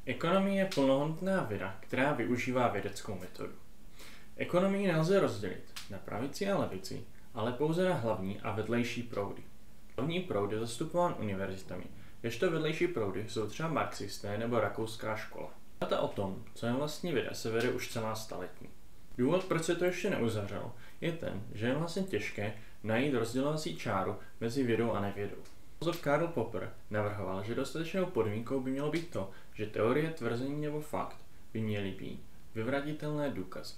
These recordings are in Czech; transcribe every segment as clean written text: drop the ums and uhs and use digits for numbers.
Ekonomie je plnohodnotná věda, která využívá vědeckou metodu. Ekonomii nelze rozdělit na pravici a levici, ale pouze na hlavní a vedlejší proudy. Hlavní proud je zastupován univerzitami, kdežto vedlejší proudy jsou třeba marxisté nebo rakouská škola. Debata o tom, co je vlastně věda, se vede už celá staletí. Důvod, proč se to ještě neuzavřelo, je ten, že je vlastně těžké najít rozdělovací čáru mezi vědou a nevědou. Filozof Karl Popper navrhoval, že dostatečnou podmínkou by mělo být to, že teorie, tvrzení nebo fakt by měly být vyvratitelné důkazy.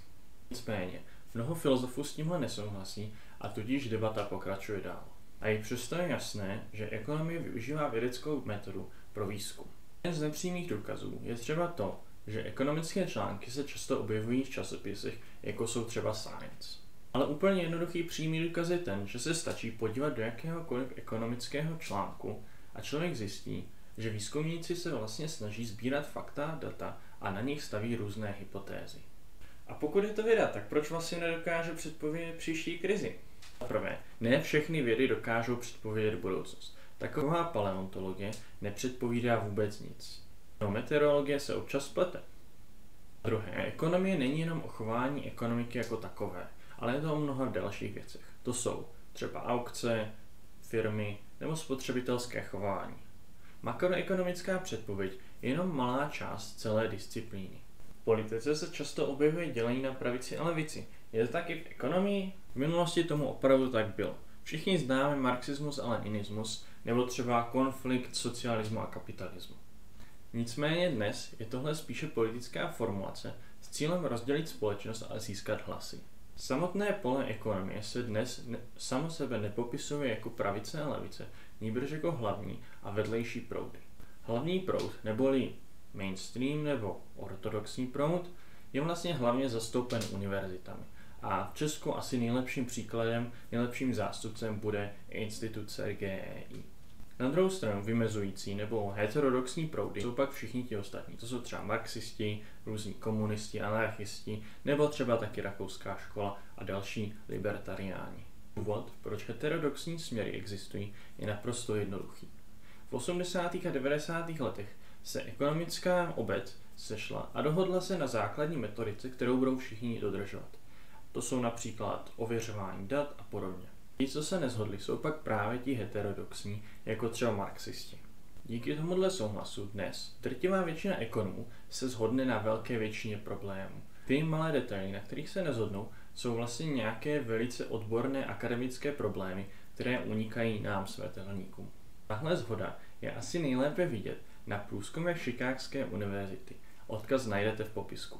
Nicméně, mnoho filozofů s tímhle nesouhlasí a tudíž debata pokračuje dál. A i přesto je jasné, že ekonomie využívá vědeckou metodu pro výzkum. Jeden z nepřímých důkazů je třeba to, že ekonomické články se často objevují v časopisech, jako jsou třeba Science. Ale úplně jednoduchý přímý důkaz je ten, že se stačí podívat do jakéhokoliv ekonomického článku a člověk zjistí, že výzkumníci se vlastně snaží sbírat fakta, data a na nich staví různé hypotézy. A pokud je to věda, tak proč vlastně nedokáže předpovědět příští krizi? Za prvé, ne všechny vědy dokážou předpovědět budoucnost. Taková paleontologie nepředpovídá vůbec nic. No, meteorologie se občas plete. Za druhé, ekonomie není jenom o chování ekonomiky jako takové, ale je to o mnoha dalších věcech. To jsou třeba aukce, firmy nebo spotřebitelské chování. Makroekonomická předpověď je jenom malá část celé disciplíny. V politice se často objevuje dělení na pravici a levici. Je to tak i v ekonomii? V minulosti tomu opravdu tak bylo. Všichni známe marxismus a leninismus, nebo třeba konflikt socialismu a kapitalismu. Nicméně dnes je tohle spíše politická formulace s cílem rozdělit společnost a získat hlasy. Samotné pole ekonomie se dnes samo sebe nepopisuje jako pravice a levice, nýbrž jako hlavní a vedlejší proudy. Hlavní proud, neboli mainstream nebo ortodoxní proud, je vlastně hlavně zastoupen univerzitami. A v Česku asi nejlepším příkladem, nejlepším zástupcem bude instituce GEI. Na druhou stranu vymezující nebo heterodoxní proudy jsou pak všichni ti ostatní. To jsou třeba marxisti, různí komunisti, anarchisti, nebo třeba taky rakouská škola a další libertariáni. Důvod, proč heterodoxní směry existují, je naprosto jednoduchý. V 80. a 90. letech se ekonomická obec sešla a dohodla se na základní metodice, kterou budou všichni dodržovat. To jsou například ověřování dat a podobně. Ti, co se neshodli, jsou pak právě ti heterodoxní, jako třeba marxisti. Díky tomuhle souhlasu dnes drtivá většina ekonomů se shodne na velké většině problémů. Ty malé detaily, na kterých se neshodnou, jsou vlastně nějaké velice odborné akademické problémy, které unikají nám světelníkům. Tahle shoda je asi nejlépe vidět na průzkumech Chicagské univerzity. Odkaz najdete v popisku.